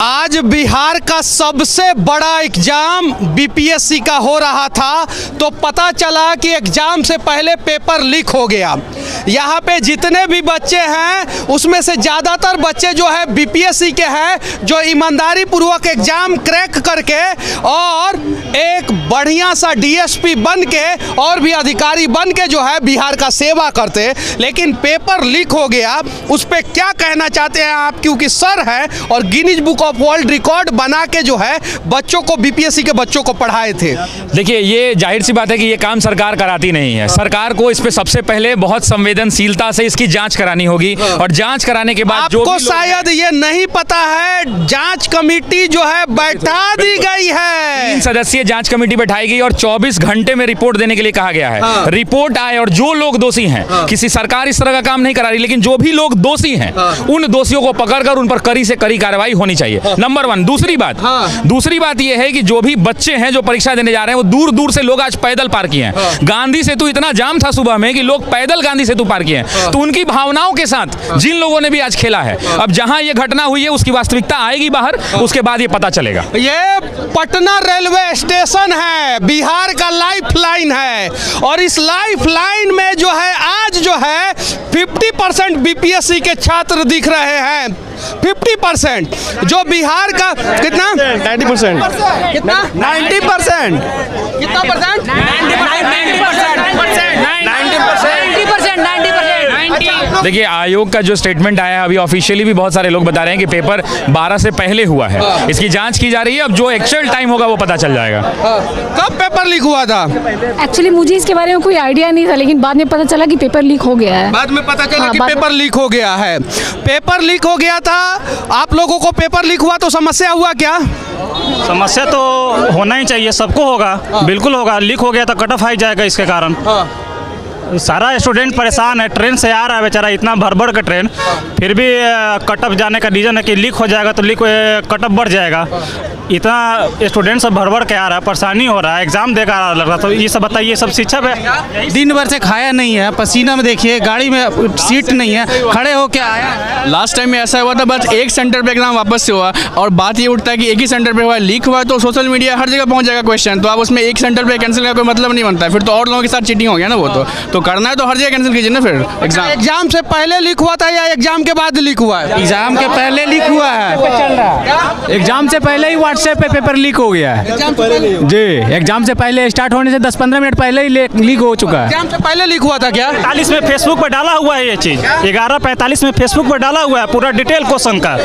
आज बिहार का सबसे बड़ा एग्जाम बीपीएससी का हो रहा था, तो पता चला कि एग्जाम से पहले पेपर लीक हो गया। यहाँ पे जितने भी बच्चे हैं उसमें से ज़्यादातर बच्चे जो है बीपीएससी के हैं, जो ईमानदारी पूर्वक एग्जाम क्रैक करके और एक बढ़िया सा डीएसपी बन के और भी अधिकारी बन के जो है बिहार का सेवा करते, लेकिन पेपर लीक हो गया। उस पर क्या कहना चाहते हैं आप, क्योंकि सर है और Guinness book of world record बना के जो है बच्चों को, बीपीएससी के बच्चों को पढ़ाए थे। देखिए, ये जाहिर सी बात है कि ये काम सरकार कराती नहीं है। सरकार को इस पे सबसे पहले बहुत संवेदनशीलता से इसकी जांच करानी होगी और जांच कराने के बाद जो आपको शायद ये नहीं पता है, जांच कमेटी जो है बैठा दी गई है। 3 सदस्यीय जांच कमेटी बैठाई गई और 24 घंटे में रिपोर्ट देने के लिए कहा गया है। रिपोर्ट आए और जो लोग दोषी हैं, किसी सरकार इस तरह का काम नहीं करा रही, लेकिन जो भी लोग दोषी हैं उन दोषियों को पकड़कर उन पर कड़ी से कड़ी कार्रवाई होनी चाहिए। नंबर 1। दूसरी बात यह है कि जो भी बच्चे हैं जो परीक्षा देने जा रहे हैं, वो दूर दूर से लोग आज पैदल पार किए हैं। गांधी सेतु इतना जाम था सुबह में कि लोग पैदल गांधी सेतु पार किए हैं। तो उनकी भावनाओं के साथ जिन लोगों ने भी आज खेला है, अब जहां ये घटना हुई है उसकी वास्तविकता आएगी बाहर, उसके बाद ये पता चलेगा। ये पटना रेलवे स्टेशन है, बिहार का लाइफलाइन है, और इस लाइफलाइन में जो है आज जो है 50% बीपीएससी के छात्र दिख रहे हैं। 50% जो बिहार का कितना 90%। कितना 90%। कितना परसेंट 90%। देखिए, आयोग का जो स्टेटमेंट आया है, अभी ऑफिशियली भी बहुत सारे लोग बता रहे हैं कि पेपर 12 से पहले हुआ है। इसकी जांच की जा रही है। अब जो एक्चुअल टाइम होगा वो पता चल जाएगा। कब पेपर लीक हुआ था? एक्चुअली मुझे इसके बारे में कोई आइडिया नहीं था, लेकिन बाद में पता चला कि पेपर लीक हो गया है। बाद में पता चला कि पेपर लीक हो गया है। पेपर लीक हो गया था। आप लोगों को पेपर लीक हुआ तो समस्या हुआ क्या? समस्या तो होना ही चाहिए, सबको होगा। बिल्कुल होगा। लीक हो गया तो कट ऑफ हाई जाएगा। इसके कारण सारा स्टूडेंट परेशान है। ट्रेन से आ रहा है बेचारा, इतना भर का ट्रेन, फिर भी कट ऑफ जाने का रीजन है कि लीक हो जाएगा तो कट ऑफ बढ़ जाएगा। इतना स्टूडेंट सब भर के आ रहा है, परेशानी हो रहा है, एग्जाम देकर लग रहा। तो ये सब बताइए, सब शिक्षा है। दिन भर से खाया नहीं है, पसीना में देखिए, गाड़ी में सीट नहीं है, खड़े होके आया। लास्ट टाइम में ऐसा हुआ था, बस एक सेंटर पे एग्जाम वापस से हुआ, और बात ये उठता है कि एक ही सेंटर पे हुआ, लीक हुआ तो सोशल मीडिया हर जगह पहुंच जाएगा क्वेश्चन, तो आप उसमें एक सेंटर पे कैंसिल का कोई मतलब नहीं बनता है। फिर तो और लोगों के साथ चीटिंग हो गया ना। वो तो करना है तो हर जगह कैंसिल कीजिए ना। फिर एग्जाम से पहले लीक हुआ था या एग्जाम के बाद लीक हुआ है? एग्जाम के पहले लीक हुआ है। एग्जाम से पहले ही व्हाट्सएप पे पेपर लीक हो गया है जी। एग्जाम से पहले स्टार्ट होने से 10-15 मिनट पहले ही लीक हो चुका है। एग्जाम से पहले लीक हुआ था क्या? 45 में फेसबुक पर डाला हुआ है ये चीज। 11:45 में फेसबुक पर डाला हुआ है पूरा डिटेल क्वेश्चन का।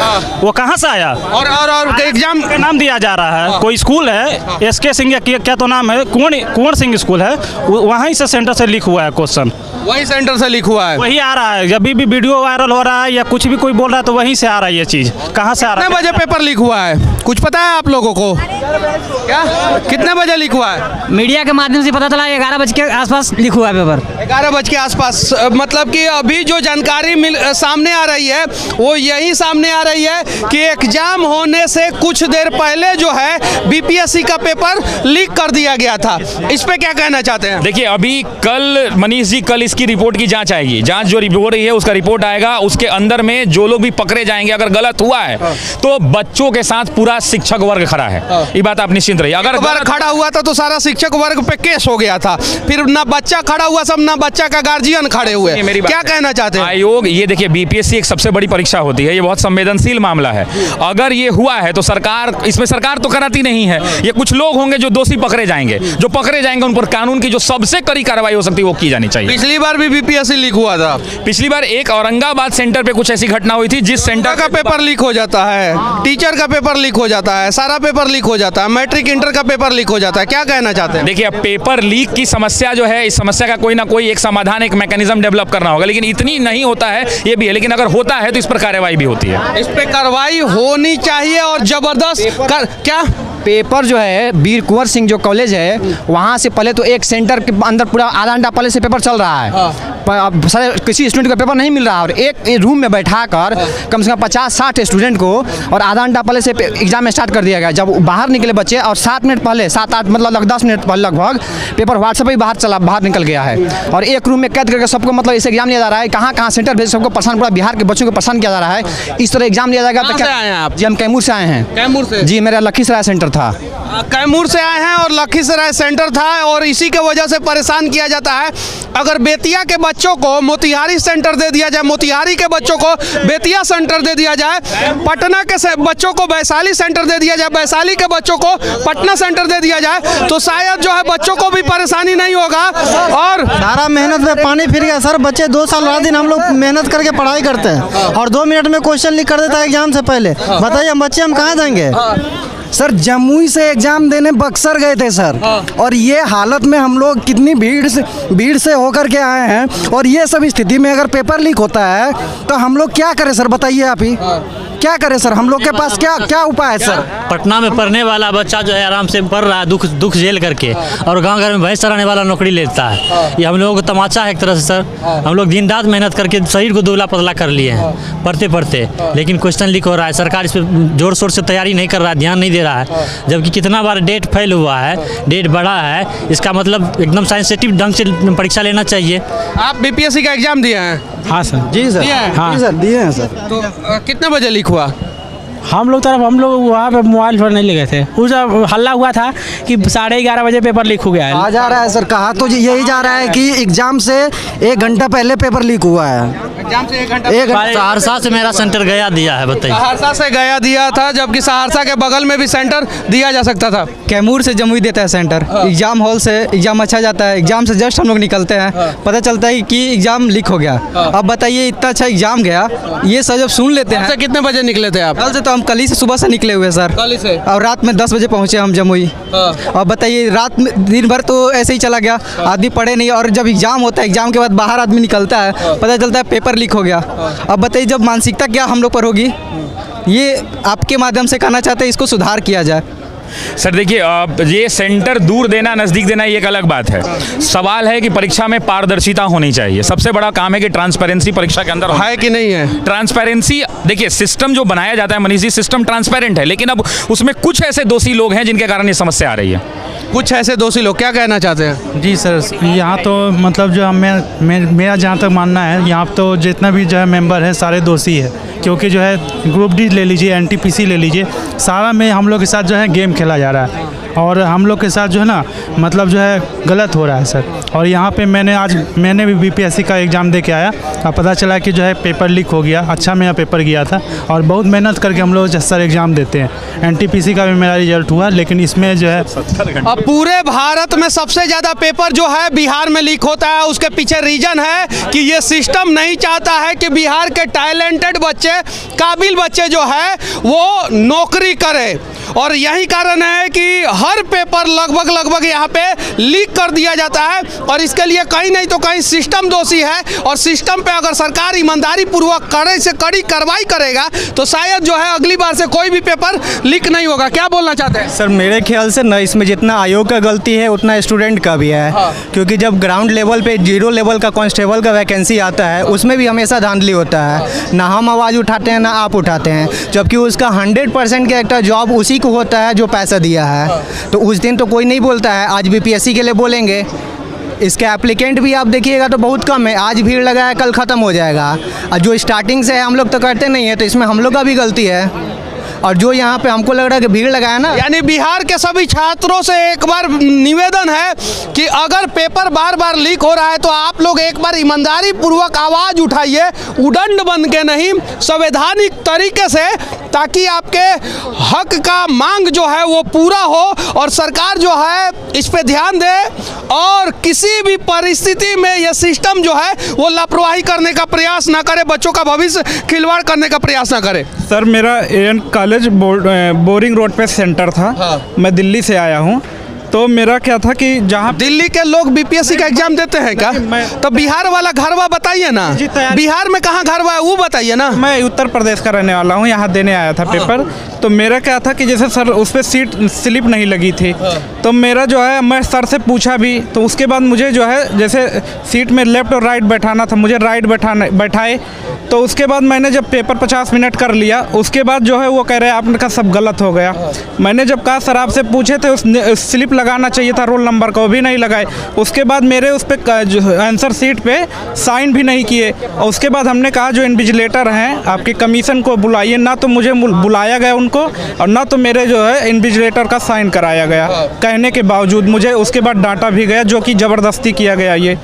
वो कहाँ से आया? और एग्जाम का नाम दिया जा रहा है। कोई स्कूल है, SK सिंह या क्या तो नाम है, कुंवर सिंह स्कूल है, वहीं से सेंटर से लीक हुआ है क्वेश्चन। वही सेंटर से लीक हुआ है, वही आ रहा है। जब भी वीडियो वायरल हो रहा है या कुछ भी कोई बोल रहा है तो वहीं से आ रहा है ये चीज। कहाँ से आ रहा है? कितने बजे पेपर लीक हुआ है, कुछ पता है आप लोगों को? क्या कितने बजे लीक हुआ है? मीडिया के माध्यम से पता चला 11 बजे के आसपास लीक हुआ है पेपर। 11 बजे के आसपास, मतलब कि अभी जो जानकारी सामने आ रही है वो यही सामने आ रही है कि एग्जाम होने से कुछ देर पहले जो है बीपीएससी का पेपर लीक कर दिया गया था। इस पे क्या कहना चाहते हैं? देखिए, अभी कल मनीष जी, कल इसकी रिपोर्ट की जांच आएगी। जांच जो हो रही है उसका रिपोर्ट आएगा, उसके अंदर में जो लोग भी पकड़े जाएंगे। अगर गलत हुआ है तो बच्चों के साथ पूरा शिक्षक वर्ग खड़ा है, ये बात आप निश्चिंत रहिए। अगर वर्ग खड़ा हुआ था तो सारा शिक्षक वर्ग पे केस हो गया था, फिर ना बच्चा खड़ा हुआ, सब ना बच्चा का गार्जियन खड़े हुए। क्या कहना चाहते हैं आयोग? ये देखिए, बीपीएससी एक सबसे बड़ी परीक्षा होती है, ये बहुत संवेदनशील मामला है। अगर ये हुआ है तो सरकार इसमें सरकार तो कराती नहीं है। ये कुछ लोग होंगे जो दोषी पकड़े जाएंगे, जो पकड़े जाएंगे उन पर कानून की जो सबसे कड़ी कार्रवाई हो सकती है वो की जानी चाहिए। पिछली बार भी बीपीएससी लीक हुआ था। पिछली बार एक औरंगाबाद सेंटर पे कुछ ऐसी घटना हुई थी, जिस सेंटर का पेपर लीक हो जाता है, टीचर का पेपर लीक हो जाता है, सारा पेपर लीक हो जाता है, मैट्रिक इंटर का पेपर लीक हो जाता है। क्या कहना चाहते हैं? देखिए, अब पेपर लीक की समस्या जो है, इस समस्या का कोई ना कोई एक समाधान, एक मैकेनिज्म डेवलप करना होगा, लेकिन इतनी नहीं होता है ये भी है। लेकिन अगर होता है तो इस पर कार्रवाई भी होती है। इस पर कार्रवाई होनी चाहिए और जबरदस्त क्या पेपर जो है वीर कुंवर सिंह जो कॉलेज है वहाँ से पहले तो एक सेंटर के अंदर पूरा आधा घंटा पहले से पेपर चल रहा है। अब सारे किसी स्टूडेंट को पेपर नहीं मिल रहा और एक रूम में बैठा कर कम से कम 50-60 स्टूडेंट को और आधा घंटा पहले से एग्जाम स्टार्ट कर दिया गया। जब बाहर निकले बच्चे और 7 मिनट पहले 7-8 मतलब 10 मिनट पहले लगभग पेपर व्हाट्सएप पे बाहर निकल गया है और एक रूम में कैद करके सबको मतलब इसे एग्जाम लिया जा रहा है। कहाँ सेंटर भेज सबको परेशान, पूरा बिहार के बच्चों को परेशान किया जा रहा है। इस तरह एग्जाम लिया जाएगा। कहाँ से आए हैं आप? जी हम कैमूर से आए हैं। कैमूर से? जी मेरा लखीसराय सेंटर था। कैमूर से आए हैं और लखीसराय सेंटर था और इसी के वजह से परेशान किया जाता है। अगर बेतिया के बच्चों को मोतिहारी सेंटर दे दिया जाए, मोतिहारी के बच्चों को बेतिया सेंटर दे दिया जाए, पटना के बच्चों को वैशाली सेंटर दे दिया जाए, वैशाली के बच्चों को पटना सेंटर दे दिया जाए तो शायद जो है बच्चों को भी परेशानी नहीं होगा। और सारा मेहनत में पानी फिर गया सर। बच्चे 2 साल रात दिन हम लोग मेहनत करके पढ़ाई करते हैं और 2 मिनट में क्वेश्चन लीक कर देता है एग्जाम से पहले। बताइए हम बच्चे हम कहाँ जाएंगे? सर जमुई से एग्जाम देने बक्सर गए थे सर और ये हालत में हम लोग कितनी भीड़ से होकर के आए हैं और ये सब स्थिति में अगर पेपर लीक होता है तो हम लोग क्या करें सर? बताइए आप ही क्या करें सर? हम लोग के पास क्या उपाय है सर? पटना में पढ़ने वाला बच्चा जो है आराम से पढ़ रहा है दुख झेल करके और गांव घर में भैंस चराने वाला नौकरी लेता है। ये हम लोगों को तमाचा है एक तरह से सर। हम लोग दिन रात मेहनत करके शरीर को दुबला पतला कर लिए हैं पढ़ते लेकिन क्वेश्चन लीक हो रहा है। सरकार इस पर जोर शोर से तैयारी नहीं कर रहा है, ध्यान नहीं दे रहा है। जबकि कितना बार डेट फेल हुआ है, डेट बढ़ा है, इसका मतलब एकदम सेंसिटिव ढंग से परीक्षा लेना चाहिए। आप बीपीएससी का एग्जाम दिए हैं? हाँ सर। जी सर। हाँ जी सर दिए हैं सर। तो कितने बजे लीक हुआ? हम लोग वहाँ पे मोबाइल पर नहीं ले गए थे। उस हल्ला हुआ था कि 11:30 बजे पेपर लीक हो गया है। आ जा रहा है सर, कहा तो यही जा रहा है कि एग्जाम से 1 घंटा पहले पेपर लीक हुआ है। एग्जाम से 1 घंटा सहरसा से मेरा सेंटर गया दिया है। बताइए। सहरसा से गया दिया था जबकि सहरसा के बगल में भी सेंटर दिया जा सकता था। कैमूर से जमुई देता है सेंटर। एग्जाम हॉल से एग्जाम अच्छा जाता है। एग्जाम से जस्ट हम लोग निकलते हैं पता चलता है कि एग्जाम लीक हो गया। अब बताइए इतना अच्छा एग्जाम गया, ये सब जब सुन लेते हैं। कितने बजे निकले थे आप? कल से तो हम कल ही से सुबह से निकले हुए सर। कल से? और रात में 10 बजे पहुंचे हम जमुई। और बताइए रात में दिन भर तो ऐसे ही चला गया, आदमी पढ़े नहीं और जब एग्जाम होता है एग्जाम के बाद बाहर आदमी निकलता है पता चलता है पेपर लीक हो गया। अब बताइए जब मानसिकता क्या हम लोग पर होगी, ये आपके माध्यम से कहना चाहते हैं इसको सुधार किया जाए। सर देखिए, ये सेंटर दूर देना नज़दीक देना ये एक अलग बात है। सवाल है कि परीक्षा में पारदर्शिता होनी चाहिए। सबसे बड़ा काम है कि ट्रांसपेरेंसी परीक्षा के अंदर है कि नहीं है। ट्रांसपेरेंसी देखिए, सिस्टम जो बनाया जाता है मनीष जी, सिस्टम ट्रांसपेरेंट है, लेकिन अब उसमें कुछ ऐसे दोषी लोग हैं जिनके कारण ये समस्या आ रही है। कुछ ऐसे दोषी लोग, क्या कहना चाहते हैं? जी सर, यहाँ तो मतलब जो मेरा जहाँ तक मानना है, यहाँ तो जितना भी जो है मेंबर है सारे दोषी है। क्योंकि जो है ग्रुप डी ले लीजिए, एनटीपीसी ले लीजिए, सारा में हम लोग के साथ जो है गेम खेला जा रहा है और हम लोग के साथ जो है ना मतलब जो है गलत हो रहा है सर। और यहाँ पे मैंने भी बीपीएससी का एग्ज़ाम दे के आया और पता चला कि जो है पेपर लीक हो गया। अच्छा मेरा पेपर गया था और बहुत मेहनत करके हम लोग सर एग्ज़ाम देते हैं। एनटीपीसी का भी मेरा रिजल्ट हुआ, लेकिन इसमें जो है अब पूरे भारत में सबसे ज़्यादा पेपर जो है बिहार में लीक होता है। उसके पीछे रीजन है कि ये सिस्टम नहीं चाहता है कि बिहार के टैलेंटेड बच्चे, काबिल बच्चे जो है वो नौकरी करे और यही कारण है कि हर पेपर लगभग यहाँ पे लीक कर दिया जाता है और इसके लिए कहीं नहीं तो कहीं सिस्टम दोषी है। और सिस्टम पे अगर सरकार ईमानदारी पूर्वक कड़े से कड़ी कार्रवाई करेगा तो शायद जो है अगली बार से कोई भी पेपर लीक नहीं होगा। क्या बोलना चाहते हैं? सर मेरे ख्याल से न इसमें जितना आयोग का गलती है उतना स्टूडेंट का भी है। क्योंकि जब ग्राउंड लेवल पे 0 लेवल का कांस्टेबल का वैकेंसी आता है उसमें भी हमेशा धांधली होता है। ना हम आवाज़ उठाते हैं ना आप उठाते हैं, जबकि उसका 100% कैरेक्टर जॉब उसी को होता है जो पैसा दिया है। तो उस दिन तो कोई नहीं बोलता है, आज बीपीएससी के लिए बोलेंगे। इसके एप्लीकेंट भी आप देखिएगा तो बहुत कम है, आज भीड़ लगा है कल ख़त्म हो जाएगा। और जो स्टार्टिंग से है हम लोग तो करते नहीं है, तो इसमें हम लोग का भी गलती है। और जो यहाँ पे हमको लग रहा है कि भीड़ लगाया ना, यानी बिहार के सभी छात्रों से एक बार निवेदन है कि अगर पेपर बार बार लीक हो रहा है तो आप लोग एक बार ईमानदारी पूर्वक आवाज़ उठाइए, उदंड बन के नहीं, संवैधानिक तरीके से, ताकि आपके हक का मांग जो है वो पूरा हो और सरकार जो है इस पे ध्यान दे और किसी भी परिस्थिति में ये सिस्टम जो है वो लापरवाही करने का प्रयास ना करे, बच्चों का भविष्य खिलवाड़ करने का प्रयास ना करे। सर मेरा एएन कॉलेज बोरिंग रोड पे सेंटर था। मैं दिल्ली से आया हूँ तो मेरा क्या था कि जहाँ दिल्ली के लोग बीपीएससी का एग्जाम देते हैं क्या? तो बिहार वाला घरवा बताइए ना, बिहार में कहाँ घरवा है वो बताइए ना। मैं उत्तर प्रदेश का रहने वाला हूँ, यहाँ देने आया था पेपर। तो मेरा क्या था कि जैसे सर उस पर सीट स्लिप नहीं लगी थी, तो मेरा जो है मैं सर से पूछा भी, तो उसके बाद मुझे जो है जैसे सीट में लेफ्ट और राइट बैठाना था, मुझे राइट बैठाए। तो उसके बाद मैंने जब पेपर 50 मिनट कर लिया, उसके बाद जो है वो कह रहे हैं आपका सब गलत हो गया। मैंने जब कहा सर आपसे पूछे थे उस स्लिप लगाना चाहिए था रोल नंबर का, वो भी नहीं लगाए। उसके बाद मेरे उस पर आंसर शीट पे साइन भी नहीं किए। और उसके बाद हमने कहा जो इन्विजिलेटर हैं आपके कमीशन को बुलाइए, ना तो मुझे बुलाया गया उनको और ना तो मेरे जो है इन्विजिलेटर का साइन कराया गया। कहने के बावजूद मुझे उसके बाद डांटा भी गया, जो कि ज़बरदस्ती किया गया। ये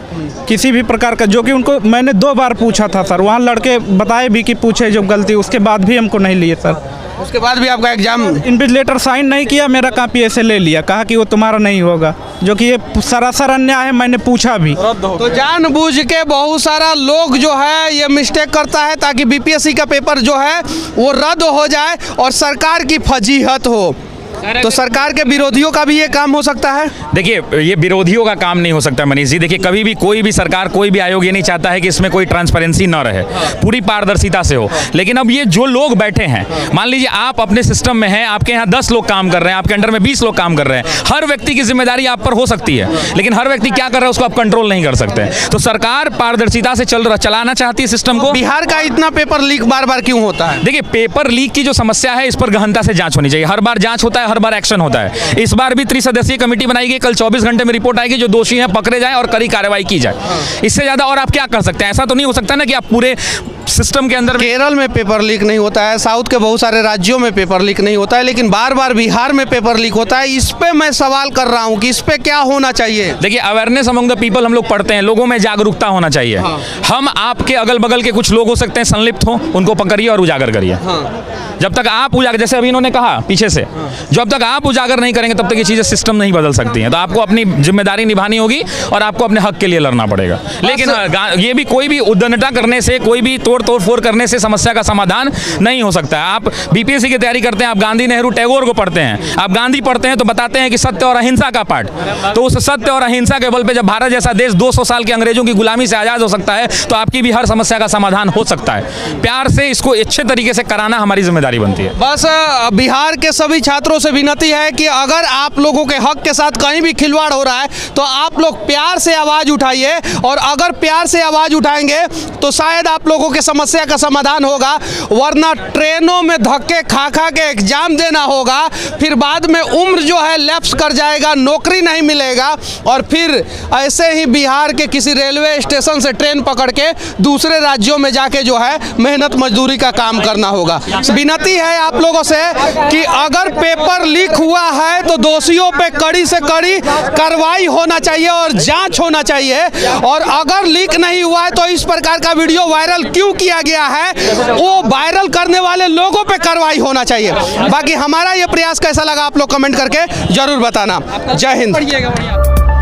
किसी भी प्रकार का, जो कि उनको मैंने 2 बार पूछा था सर, वहाँ लड़के बताए भी कि पूछे जब गलती, उसके बाद भी हमको नहीं लिए सर। उसके बाद भी आपका एग्जाम इन्विजिलेटर साइन नहीं किया, मेरा कॉपी ऐसे ले लिया, कहा कि वो तुम्हारा नहीं होगा, जो कि ये सरासर अन्याय है। मैंने पूछा भी। तो जानबूझ के बहुत सारा लोग जो है ये मिस्टेक करता है ताकि बीपीएससी का पेपर जो है वो रद्द हो जाए और सरकार की फजीहत हो। तो सरकार के विरोधियों का भी ये काम हो सकता है। देखिए, ये विरोधियों का काम नहीं हो सकता मनीष जी। देखिए, कभी भी कोई भी सरकार, कोई भी आयोग ये नहीं चाहता है कि इसमें कोई ट्रांसपेरेंसी ना रहे, पूरी पारदर्शिता से हो। लेकिन अब ये जो लोग बैठे हैं, मान लीजिए आप अपने सिस्टम में हैं, आपके यहाँ 10 लोग काम कर रहे हैं, आपके अंडर में 20 लोग काम कर रहे हैं, हर व्यक्ति की जिम्मेदारी आप पर हो सकती है, लेकिन हर व्यक्ति क्या कर रहा है उसको आप कंट्रोल नहीं कर सकते। तो सरकार पारदर्शिता से चलाना चाहती है सिस्टम को। बिहार का इतना पेपर लीक बार बार क्यों होता है? देखिए, पेपर लीक की जो समस्या है इस पर गहनता से जांच होनी चाहिए। हर बार जांच होता है, हर बार एक्शन होता है। इस बार भी त्रिसदस्यीय कमेटी बनाई गई, कल 24 घंटे में रिपोर्ट आएगी, जो दोषी हैं पकड़े जाएं और कड़ी कार्रवाई की जाए। इससे ज्यादा और आप क्या कर सकते हैं? ऐसा तो नहीं हो सकता ना कि आप पूरे सिस्टम के अंदर। केरल में पेपर लीक नहीं होता है, साउथ के बहुत सारे राज्यों में पेपर लीक नहीं होता है, लेकिन बार बार बिहार में पेपर लीक होता है। इस पे मैं सवाल कर रहा हूँ कि इस पे क्या होना चाहिए। देखिए, अवेयरनेस अमंग द पीपल हम लोग पढ़ते हैं, लोगों में जागरूकता होना चाहिए। हम आपके अगल बगल के कुछ लोग हो सकते हैं संलिप्त हो, उनको पकड़िए और उजागर करिए। जब तक आप उजागर, जैसे अभी इन्होंने कहा पीछे से, जब तक आप उजागर नहीं करेंगे तब तक ये चीजें सिस्टम नहीं बदल सकती हैं। तो आपको अपनी जिम्मेदारी निभानी होगी और आपको अपने हक के लिए लड़ना पड़ेगा। लेकिन ये भी कोई भी उद्दंडता करने से, कोई भी तोड़ फोड़ करने से समस्या का समाधान नहीं हो सकता है। आप बीपीएससी की तैयारी करते हैं, आप गांधी, नेहरू, टैगोर को पढ़ते हैं, आप गांधी पढ़ते हैं तो बताते हैं कि सत्य और अहिंसा का पाठ। तो उस सत्य और अहिंसा के बल पे जब भारत जैसा देश 200 साल के अंग्रेजों की गुलामी से आजाद हो सकता है, तो आपकी भी हर समस्या का समाधान हो सकता है। प्यार से इसको अच्छे तरीके से कराना हमारी जिम्मेदारी बनती है। बस बिहार के सभी छात्रों से विनती है कि अगर आप लोगों के हक के साथ कहीं भी खिलवाड़ हो रहा है तो आप लोग प्यार से आवाज उठाइए, और अगर प्यार से आवाज उठाएंगे तो शायद आप लोगों के समस्या का समाधान होगा। वरना ट्रेनों में धक्के खा खा के एग्जाम देना होगा, फिर बाद में उम्र जो है लैप्स कर जाएगा, नौकरी नहीं मिलेगा, और फिर ऐसे ही बिहार के किसी रेलवे स्टेशन से ट्रेन पकड़ के दूसरे राज्यों में जाके जो है मेहनत मजदूरी का काम करना होगा। विनती है आप लोगों से कि अगर पेपर लीक हुआ है तो दोषियों पे कड़ी से कड़ी कार्रवाई होना चाहिए और जांच होना चाहिए, और अगर लीक नहीं हुआ है तो इस प्रकार का वीडियो वायरल क्यों किया गया है, वो वायरल करने वाले लोगों पे कार्रवाई होना चाहिए। बाकी हमारा ये प्रयास कैसा लगा आप लोग कमेंट करके जरूर बताना। जय हिंद।